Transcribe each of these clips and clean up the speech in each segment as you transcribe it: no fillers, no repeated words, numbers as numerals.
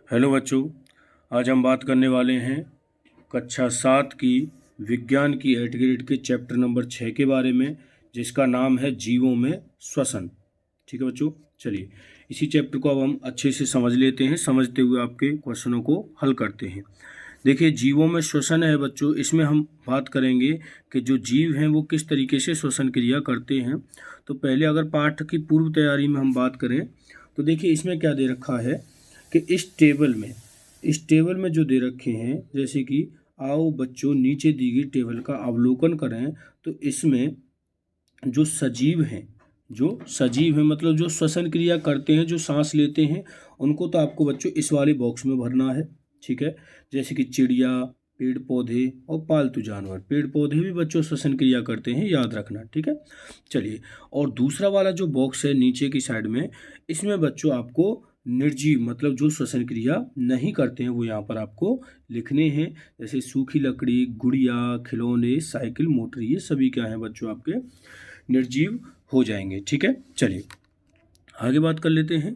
Hello बच्चों, आज हम बात करने वाले हैं कक्षा 7 की विज्ञान की 8 ग्रेड के चैप्टर नंबर 6 के बारे में, जिसका नाम है जीवों में श्वसन। ठीक है बच्चों, चलिए इसी चैप्टर को अब हम अच्छे से समझ लेते हैं। समझते हुए आपके क्वेश्चनों को हल करते हैं। देखिए, जीवों में श्वसन है बच्चों, इसमें हम बात करेंगे कि जो जीव हैं वो किस तरीके से श्वसन क्रिया करते हैं। तो पहले अगर पाठ की पूर्व तैयारी में हम बात करें तो देखिए इसमें क्या दे रखा है कि इस टेबल में जो दे रखे हैं, जैसे कि आओ बच्चों नीचे दी गई टेबल का अवलोकन करें, तो इसमें जो सजीव हैं मतलब जो श्वसन क्रिया करते हैं, जो सांस लेते हैं, उनको तो आपको बच्चों इस वाले बॉक्स में भरना है। ठीक है, जैसे कि चिड़िया, पेड़ पौधे और पालतू जानवर। पेड़ पौधे भी बच्चों श्वसन क्रिया करते हैं, याद रखना। ठीक है, चलिए, और दूसरा वाला जो बॉक्स है नीचे की साइड में, इसमें बच्चों आपको निर्जीव मतलब जो श्वसन क्रिया नहीं करते हैं वो यहाँ पर आपको लिखने हैं। जैसे सूखी लकड़ी, गुड़िया, खिलौने, साइकिल, मोटर, ये सभी क्या हैं बच्चों आपके निर्जीव हो जाएंगे। ठीक है, चलिए आगे बात कर लेते हैं।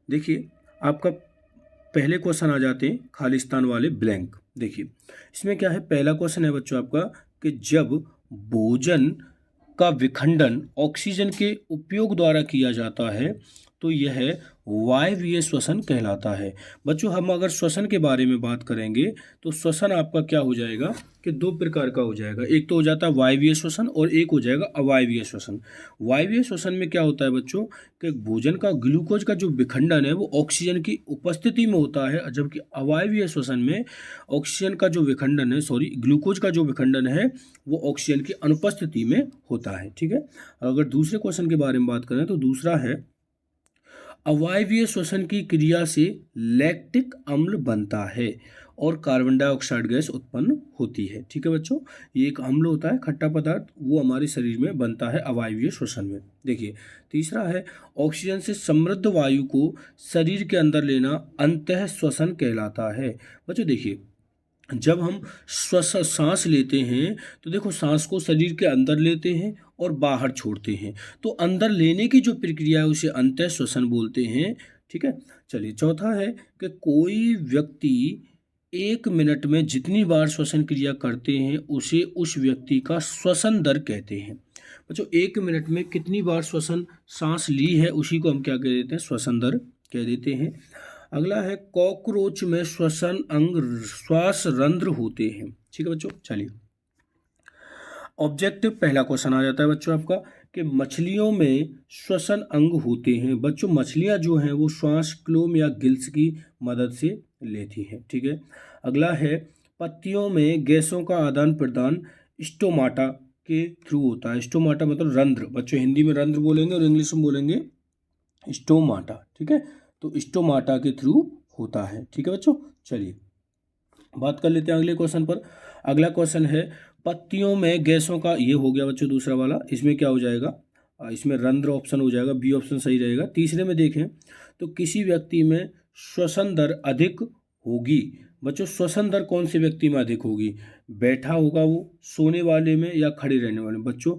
देखिए, आपका पहले क्वेश्चन आ जाते हैं खालिस्तान वाले ब्लैंक। देखिए इसमें क्या है, पहला क्वेश्चन है बच्चों आपका कि जब भोजन का विखंडन ऑक्सीजन के उपयोग द्वारा किया जाता है तो यह वायवीय श्वसन कहलाता है। बच्चों, हम अगर श्वसन के बारे में बात करेंगे तो श्वसन आपका क्या हो जाएगा कि दो प्रकार का हो जाएगा। एक तो हो जाता है वायवीय श्वसन और एक हो जाएगा अवायवीय श्वसन। वायवीय श्वसन में क्या होता है बच्चों कि भोजन का ग्लूकोज का जो विखंडन है वो ऑक्सीजन की उपस्थिति में होता है, जबकि अवायवीय श्वसन में ऑक्सीजन का जो विखंडन है, ग्लूकोज का जो विखंडन है वो ऑक्सीजन की अनुपस्थिति में होता है। ठीक है, अगर दूसरे क्वेश्चन के बारे में बात करें तो दूसरा है अवायवीय श्वसन की क्रिया से लैक्टिक अम्ल बनता है और कार्बन डाइऑक्साइड गैस उत्पन्न होती है। ठीक है बच्चों, ये एक अम्ल होता है, खट्टा पदार्थ, वो हमारे शरीर में बनता है अवायवीय श्वसन में। देखिए तीसरा है ऑक्सीजन से समृद्ध वायु को शरीर के अंदर लेना अंतः श्वसन कहलाता है। बच्चों देखिए, जब हम सांस लेते हैं तो देखो सांस को शरीर के अंदर लेते हैं और बाहर छोड़ते हैं, तो अंदर लेने की जो प्रक्रिया है उसे अंतः श्वसन बोलते हैं। ठीक है, चलिए चौथा है कि कोई व्यक्ति 1 मिनट में जितनी बार श्वसन क्रिया करते हैं उसे उस व्यक्ति का श्वसन दर कहते हैं। बच्चों 1 मिनट में कितनी बार श्वसन सांस ली है उसी को हम क्या कह देते हैं, श्वसन दर कह देते हैं। अगला है कॉकरोच में श्वसन अंग श्वास रंध्र होते हैं। ठीक है बच्चों, चलिए ऑब्जेक्टिव पहला क्वेश्चन आ जाता है बच्चों आपका कि मछलियों में श्वसन अंग होते हैं। बच्चों मछलियां जो हैं वो श्वास क्लोम या गिल्स की मदद से लेती हैं। ठीक है, अगला है पत्तियों में गैसों का आदान प्रदान स्टोमाटा के थ्रू होता है। स्टोमाटा मतलब रंध्र, बच्चों हिंदी में रंध्र बोलेंगे और इंग्लिश में बोलेंगे स्टोमाटा। ठीक है, तो स्टोमाटा के थ्रू होता है। ठीक है बच्चों, चलिए बात कर लेते हैं अगले क्वेश्चन पर। अगला क्वेश्चन है पत्तियों में गैसों का, ये हो गया बच्चों दूसरा वाला, इसमें क्या हो जाएगा, इसमें रंध्र ऑप्शन हो जाएगा, बी ऑप्शन सही रहेगा। तीसरे में देखें तो किसी व्यक्ति में श्वसन दर अधिक होगी। बच्चों श्वसन दर कौन से व्यक्ति में अधिक होगी, बैठा होगा वो, सोने वाले में, या खड़े रहने वाले में। बच्चों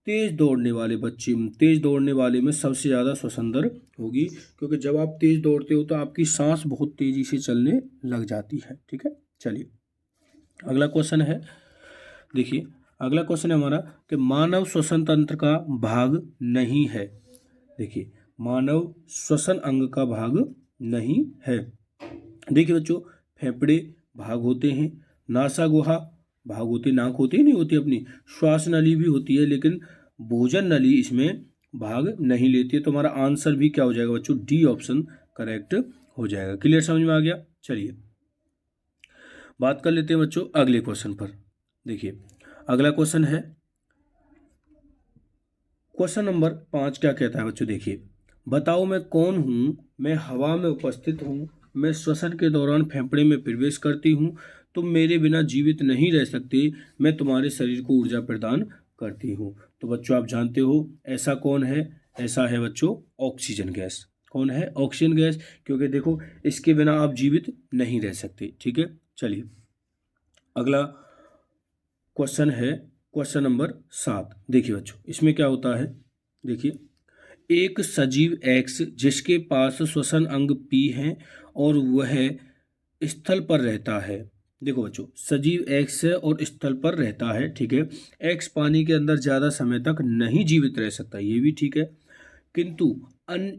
तेज दौड़ने वाले में सबसे ज़्यादा श्वसन दर होगी, क्योंकि जब आप तेज दौड़ते हो तो आपकी सांस बहुत तेजी से चलने लग जाती है। ठीक है, चलिए अगला क्वेश्चन है। देखिए अगला क्वेश्चन है हमारा कि मानव श्वसन तंत्र का भाग नहीं है। देखिए मानव श्वसन अंग का भाग नहीं है। देखिए बच्चों फेफड़े भाग होते हैं, नासा गुहा भाग होती, नाक होती है नहीं होती अपनी, श्वास नली भी होती है, लेकिन भोजन नली इसमें भाग नहीं लेती है। तो हमारा आंसर भी क्या हो जाएगा बच्चों, डी ऑप्शन करेक्ट हो जाएगा। क्लियर, समझ में आ गया। चलिए बात कर लेते हैं बच्चों अगले क्वेश्चन पर। देखिए अगला क्वेश्चन है क्वेश्चन नंबर 5। क्या कहता है बच्चों, देखिए बताओ मैं कौन हूँ, मैं हवा में उपस्थित हूँ, मैं श्वसन के दौरान फेफड़े में प्रवेश करती हूँ, तुम मेरे बिना जीवित नहीं रह सकते, मैं तुम्हारे शरीर को ऊर्जा प्रदान करती हूँ। तो बच्चों आप जानते हो ऐसा कौन है, ऐसा है बच्चों ऑक्सीजन गैस। कौन है, ऑक्सीजन गैस, क्योंकि देखो इसके बिना आप जीवित नहीं रह सकते। ठीक है, चलिए अगला क्वेश्चन है क्वेश्चन नंबर 7। देखिए बच्चों इसमें क्या होता है, देखिए एक सजीव एक्स जिसके पास श्वसन अंग पी है और वह स्थल पर रहता है। देखो बच्चों, सजीव एक्स है और स्थल पर रहता है, ठीक है। एक्स पानी के अंदर ज़्यादा समय तक नहीं जीवित रह सकता, ये भी ठीक है। किंतु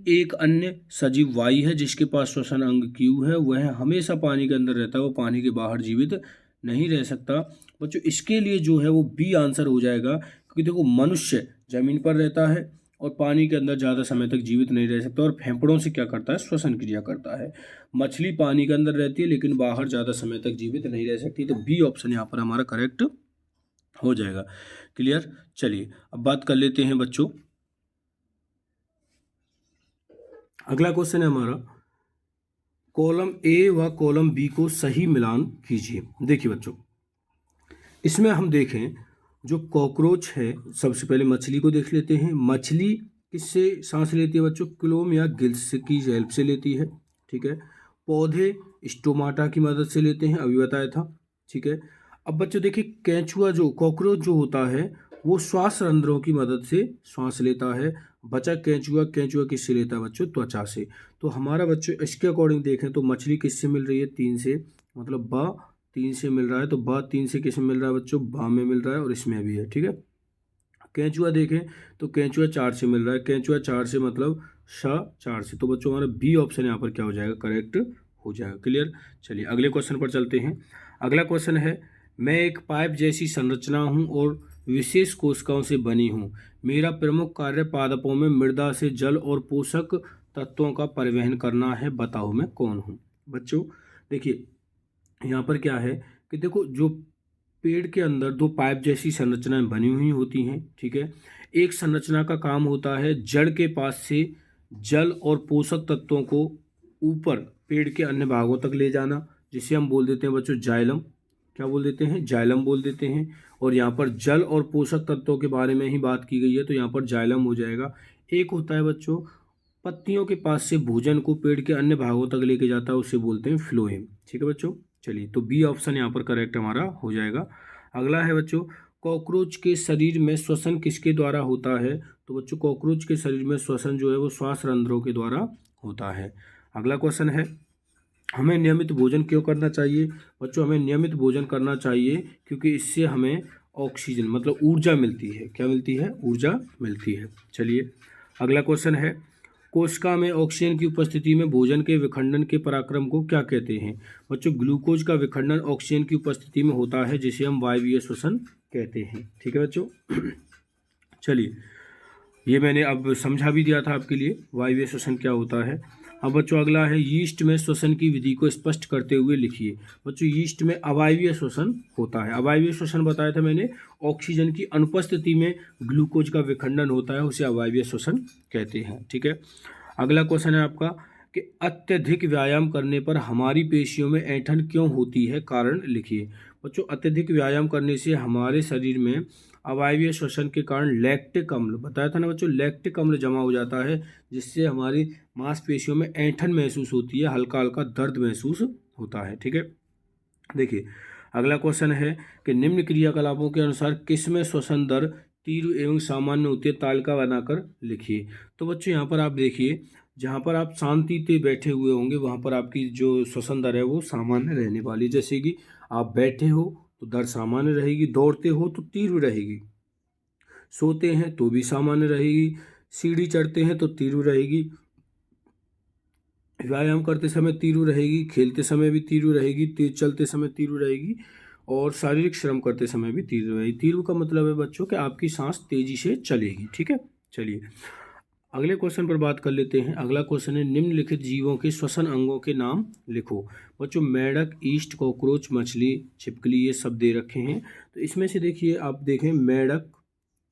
एक अन्य सजीव वाई है जिसके पास श्वसन अंग क्यू है, वह हमेशा पानी के अंदर रहता है, वो पानी के बाहर जीवित नहीं रह सकता। बच्चों इसके लिए जो है वो बी आंसर हो जाएगा, क्योंकि देखो मनुष्य जमीन पर रहता है और पानी के अंदर ज़्यादा समय तक जीवित नहीं रह सकता और फेफड़ों से क्या करता है, श्वसन क्रिया करता है। मछली पानी के अंदर रहती है लेकिन बाहर ज़्यादा समय तक जीवित नहीं रह सकती, तो बी ऑप्शन यहाँ पर हमारा करेक्ट हो जाएगा। क्लियर। चलिए अब बात कर लेते हैं बच्चों, अगला क्वेश्चन है हमारा, कॉलम ए व कॉलम बी को सही मिलान कीजिए। देखिए बच्चों, इसमें हम देखें जो कॉकरोच है, सबसे पहले मछली को देख लेते हैं। मछली किससे सांस लेती है बच्चों, क्लोम या गिल्स की हेल्प से लेती है, ठीक है। पौधे स्टोमाटा की मदद से लेते हैं, अभी बताया था, ठीक है। अब बच्चों देखिए, केंचुआ जो कॉकरोच जो होता है वो श्वास रंध्रों की मदद से सांस लेता है। बचा केंचुआ, केंचुआ किससे लेता है बच्चों, त्वचा से। तो हमारा बच्चों इसके अकॉर्डिंग देखें तो मछली किससे मिल रही है, 3 से, मतलब ब 3 से मिल रहा है, तो ब 3 से किसमें मिल रहा है बच्चों, बा में मिल रहा है और इसमें भी है, ठीक है। केंचुआ देखें तो केंचुआ 4 से मिल रहा है, केंचुआ 4 से मतलब श 4 से, तो बच्चों हमारा बी ऑप्शन यहाँ पर क्या हो जाएगा, करेक्ट हो जाएगा। क्लियर। चलिए अगले क्वेश्चन पर चलते हैं। अगला क्वेश्चन है, मैं एक पाइप जैसी संरचना हूँ और विशेष कोशिकाओं से बनी हूँ। मेरा प्रमुख कार्य पादपों में मृदा से जल और पोषक तत्वों का परिवहन करना है, बताओ मैं कौन हूँ। बच्चों देखिए, यहाँ पर क्या है कि देखो, जो पेड़ के अंदर 2 पाइप जैसी संरचनाएं बनी हुई होती हैं, ठीक है। एक संरचना का काम होता है जड़ के पास से जल और पोषक तत्वों को ऊपर पेड़ के अन्य भागों तक ले जाना, जिसे हम बोल देते हैं बच्चों जाइलम। क्या बोल देते हैं, जाइलम बोल देते हैं। और यहाँ पर जल और पोषक तत्वों के बारे में ही बात की गई है, तो यहाँ पर जाइलम हो जाएगा। एक होता है बच्चों पत्तियों के पास से भोजन को पेड़ के अन्य भागों तक लेके जाता है, उसे बोलते हैं फ्लोएम, ठीक है बच्चों। चलिए तो बी ऑप्शन यहाँ पर करेक्ट हमारा हो जाएगा। अगला है बच्चों, कॉकरोच के शरीर में श्वसन किसके द्वारा होता है, तो बच्चों कॉकरोच के शरीर में श्वसन जो है वो श्वास रंध्रों के द्वारा होता है। अगला क्वेश्चन है, हमें नियमित भोजन क्यों करना चाहिए। बच्चों हमें नियमित भोजन करना चाहिए क्योंकि इससे हमें ऑक्सीजन मतलब ऊर्जा मिलती है। क्या मिलती है, ऊर्जा मिलती है। चलिए अगला क्वेश्चन है, कोशिका में ऑक्सीजन की उपस्थिति में भोजन के विखंडन के पराक्रम को क्या कहते हैं। बच्चों ग्लूकोज का विखंडन ऑक्सीजन की उपस्थिति में होता है, जिसे हम वायवीय श्वसन कहते हैं, ठीक है बच्चों। चलिए ये मैंने अब समझा भी दिया था आपके लिए वायवीय श्वसन क्या होता है। अब बच्चों अगला है, यीस्ट में श्वसन की विधि को स्पष्ट करते हुए लिखिए। बच्चों यीस्ट में अवायवीय श्वसन होता है। अवायवीय श्वसन बताया था मैंने, ऑक्सीजन की अनुपस्थिति में ग्लूकोज का विखंडन होता है, उसे अवायवीय श्वसन कहते हैं, ठीक है। अगला क्वेश्चन है आपका कि अत्यधिक व्यायाम करने पर हमारी पेशियों में ऐंठन क्यों होती है, कारण लिखिए। बच्चों अत्यधिक व्यायाम करने से हमारे शरीर में अवायवीय श्वसन के कारण लैक्टिक अम्ल, बताया था ना बच्चों, लैक्टिक अम्ल जमा हो जाता है, जिससे हमारी मांसपेशियों में ऐंठन महसूस होती है, हल्का हल्का दर्द महसूस होता है, ठीक है। देखिए अगला क्वेश्चन है कि निम्न क्रियाकलापों के अनुसार किसमें श्वसन दर तीव्र एवं सामान्य होती है, तालिका बनाकर लिखिए। तो बच्चों यहाँ पर आप देखिए, जहाँ पर आप शांति से बैठे हुए होंगे वहाँ पर आपकी जो श्वसन दर है वो सामान्य रहने वाली। जैसे कि आप बैठे हो तो दर सामान्य रहेगी, दौड़ते हो तो तीव्र रहेगी, सोते हैं तो भी सामान्य रहेगी, सीढ़ी चढ़ते हैं तो तीव्र रहेगी, व्यायाम करते समय तीव्र रहेगी, खेलते समय भी तीव्र रहेगी, तेज चलते समय तीव्र रहेगी और शारीरिक श्रम करते समय भी तीव्र रहेगी। तीव्र का मतलब है बच्चों कि आपकी सांस तेजी से चलेगी, ठीक है। चलिए अगले क्वेश्चन पर बात कर लेते हैं। अगला क्वेश्चन है, निम्नलिखित जीवों के श्वसन अंगों के नाम लिखो। बच्चों मेढक, ईस्ट, कॉकरोच, मछली, छिपकली, ये सब दे रखे हैं। तो इसमें से देखिए, आप देखें मेढक,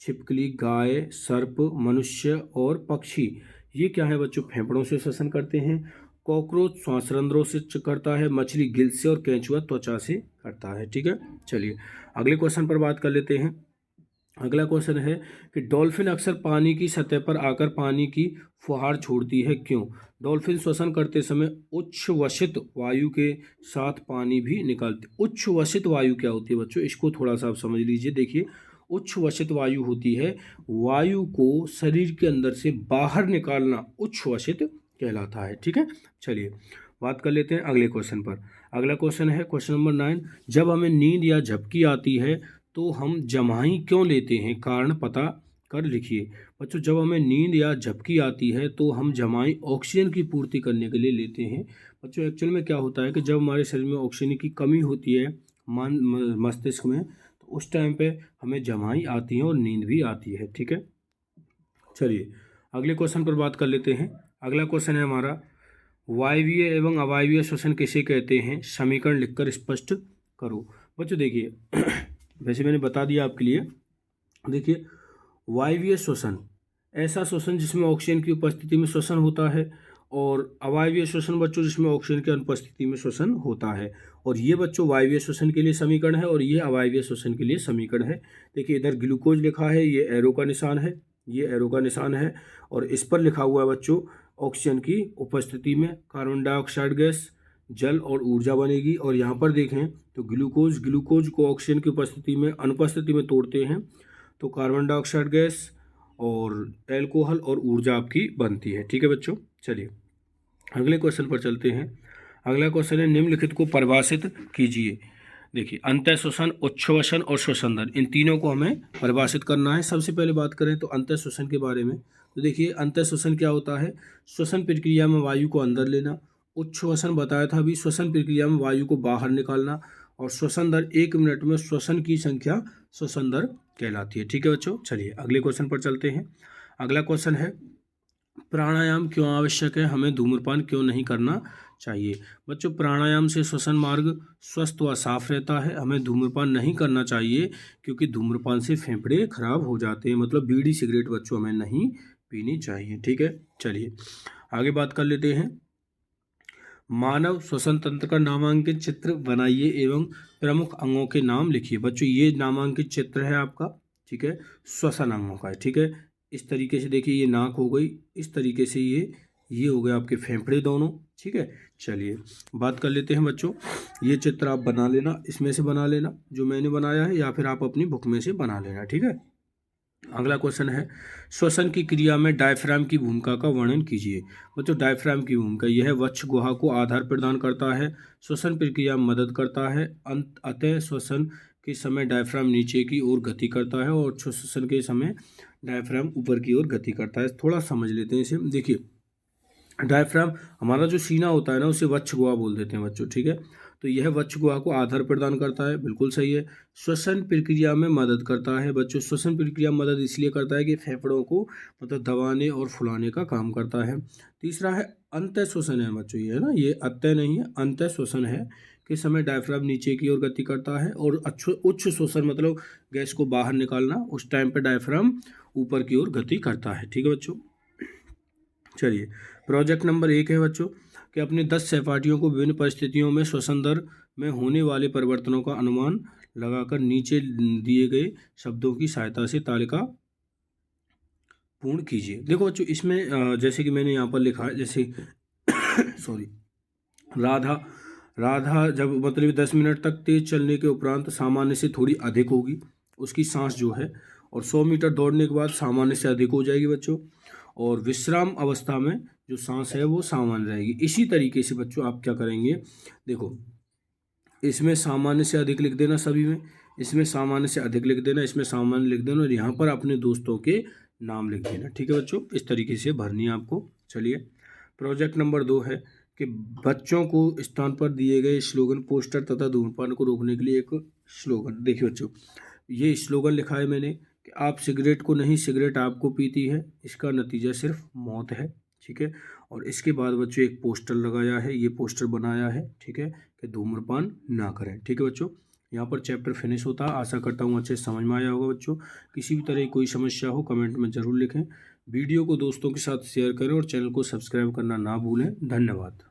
छिपकली, गाय, सर्प, मनुष्य और पक्षी, ये क्या है बच्चों, फेफड़ों से श्वसन करते हैं। कॉकरोच श्वासरंध्रों से करता है, मछली गिल से और केंचुआ त्वचा से करता है, ठीक है। चलिए अगले क्वेश्चन पर बात कर लेते हैं। अगला क्वेश्चन है कि डॉल्फिन अक्सर पानी की सतह पर आकर पानी की फुहार छोड़ती है, क्यों। डॉल्फिन श्वसन करते समय उच्छ्वसित वायु के साथ पानी भी निकालती। उच्छ्वसित वायु क्या होती है बच्चों, इसको थोड़ा सा आप समझ लीजिए। देखिए उच्छ्वसित वायु होती है वायु को शरीर के अंदर से बाहर निकालना, उच्छ्वसित कहलाता है, ठीक है। चलिए बात कर लेते हैं अगले क्वेश्चन पर। अगला क्वेश्चन है क्वेश्चन नंबर 9। जब हमें नींद या झपकी आती है तो हम जम्हाई क्यों लेते हैं, कारण पता कर लिखिए। बच्चों, जब हमें नींद या झपकी आती है तो हम जम्हाई ऑक्सीजन की पूर्ति करने के लिए लेते हैं। बच्चों, एक्चुअल में क्या होता है कि जब हमारे शरीर में ऑक्सीजन की कमी होती है मस्तिष्क में, तो उस टाइम पे हमें जम्हाई आती है और नींद भी आती है। ठीक है, चलिए अगले क्वेश्चन पर बात कर लेते हैं। अगला क्वेश्चन है हमारा, वायवीय एवं अवायवीय श्वसन किसे कहते हैं, समीकरण लिखकर स्पष्ट करो। बच्चों देखिए वैसे मैंने बता दिया आपके लिए। देखिए, वायवीय श्वसन ऐसा श्वसन जिसमें ऑक्सीजन की उपस्थिति में श्वसन होता है, और अवायवीय श्वसन बच्चों जिसमें ऑक्सीजन की अनुपस्थिति में श्वसन होता है। और ये बच्चों वायवीय श्वसन के लिए समीकरण है और ये अवायवीय श्वसन के लिए समीकरण है। देखिए इधर ग्लूकोज लिखा है, ये एरो का निशान है, ये एरो का निशान है, और इस पर लिखा हुआ है बच्चों ऑक्सीजन की उपस्थिति में कार्बन डाइऑक्साइड गैस, जल और ऊर्जा बनेगी। और यहाँ पर देखें तो ग्लूकोज को ऑक्सीजन की उपस्थिति में अनुपस्थिति में तोड़ते हैं तो कार्बन डाइऑक्साइड गैस और एल्कोहल और ऊर्जा आपकी बनती है। ठीक है बच्चों, चलिए अगले क्वेश्चन पर चलते हैं। अगला क्वेश्चन है, निम्नलिखित को परिभाषित कीजिए। देखिए, अंतः श्वसन, उच्छ्वसन और श्वसन दर, इन तीनों को हमें परिभाषित करना है। सबसे पहले बात करें तो अंतः श्वसन के बारे में। तो देखिए अंतः श्वसन क्या होता है, श्वसन प्रक्रिया में वायु को अंदर लेना। उच्छ्वसन बताया था अभी, श्वसन प्रक्रिया में वायु को बाहर निकालना। और श्वसन दर 1 मिनट में श्वसन की संख्या श्वसन दर कहलाती है। ठीक है बच्चों, चलिए अगले क्वेश्चन पर चलते हैं। अगला क्वेश्चन है, प्राणायाम क्यों आवश्यक है, हमें धूम्रपान क्यों नहीं करना चाहिए। बच्चों, प्राणायाम से श्वसन मार्ग स्वस्थ व साफ रहता है, हमें धूम्रपान नहीं करना चाहिए क्योंकि धूम्रपान से फेफड़े खराब हो जाते हैं। मतलब बीड़ी सिगरेट बच्चों हमें नहीं पीनी चाहिए। ठीक है, चलिए आगे बात कर लेते हैं। मानव श्वसन तंत्र का नामांकित चित्र बनाइए एवं प्रमुख अंगों के नाम लिखिए। बच्चों, ये नामांकित चित्र है आपका, ठीक है, श्वसन अंगों का है। ठीक है, इस तरीके से देखिए, ये नाक हो गई, इस तरीके से ये हो गए आपके फेफड़े दोनों। ठीक है, चलिए बात कर लेते हैं बच्चों। ये चित्र आप बना लेना, इसमें से बना लेना जो मैंने बनाया है, या फिर आप अपनी बुक में से बना लेना। ठीक है, अगला क्वेश्चन है, श्वसन की क्रिया में डायफ्राम की भूमिका का वर्णन कीजिए। बच्चों, डायफ्राम की भूमिका यह वक्ष गुहा को आधार प्रदान करता है, श्वसन प्रक्रिया में मदद करता है। अतः श्वसन के समय डायफ्राम नीचे की ओर गति करता है और श्वसन के समय डायफ्राम ऊपर की ओर गति करता है। थोड़ा समझ लेते हैं इसे। देखिए, डायफ्राम हमारा जो सीना होता है ना, उसे वक्ष गुहा बोल देते हैं बच्चों। ठीक है, तो यह वक्ष गुहा को आधार प्रदान करता है, बिल्कुल सही है। श्वसन प्रक्रिया में मदद करता है बच्चों, श्वसन प्रक्रिया में मदद इसलिए करता है कि फेफड़ों को मतलब दबाने और फुलाने का काम करता है। तीसरा है अंतः श्वसन है बच्चों, ये है ना, ये अतः नहीं है, अंतः श्वसन है के समय डायफ्राम नीचे की ओर गति करता है। और उच्च श्वसन मतलब गैस को बाहर निकालना, उस टाइम पर डायफ्राम ऊपर की ओर गति करता है। ठीक है बच्चों, चलिए प्रोजेक्ट नंबर 1 है बच्चों कि अपने 10 सहपाठियों को विभिन्न परिस्थितियों में श्वसन दर में होने वाले परिवर्तनों का अनुमान लगाकर नीचे दिए गए शब्दों की सहायता से तालिका पूर्ण कीजिए। देखो बच्चों, इसमें जैसे कि मैंने यहाँ पर लिखा है, जैसे सॉरी, राधा जब मतलब 10 मिनट तक तेज चलने के उपरांत सामान्य से थोड़ी अधिक होगी उसकी सांस जो है, और 100 मीटर दौड़ने के बाद सामान्य से अधिक हो जाएगी बच्चों, और विश्राम अवस्था में जो सांस है वो सामान्य रहेगी। इसी तरीके से बच्चों आप क्या करेंगे, देखो इसमें सामान्य से अधिक लिख देना, सभी में इसमें सामान्य से अधिक लिख देना, इसमें सामान्य लिख देना, और यहाँ पर अपने दोस्तों के नाम लिख देना। ठीक है बच्चों, इस तरीके से भरनी है आपको। चलिए प्रोजेक्ट नंबर 2 है कि बच्चों को स्थान पर दिए गए स्लोगन, पोस्टर तथा धूम्रपान को रोकने के लिए एक स्लोगन। देखिए बच्चों, ये स्लोगन लिखा है मैंने कि आप सिगरेट को नहीं, सिगरेट आपको पीती है, इसका नतीजा सिर्फ मौत है। ठीक है, और इसके बाद बच्चों एक पोस्टर लगाया है, ये पोस्टर बनाया है, ठीक है, कि धूम्रपान ना करें। ठीक है बच्चों, यहाँ पर चैप्टर फिनिश होता है। आशा करता हूँ अच्छे समझ में आया होगा बच्चों। किसी भी तरह की कोई समस्या हो कमेंट में ज़रूर लिखें। वीडियो को दोस्तों के साथ शेयर करें और चैनल को सब्सक्राइब करना ना भूलें। धन्यवाद।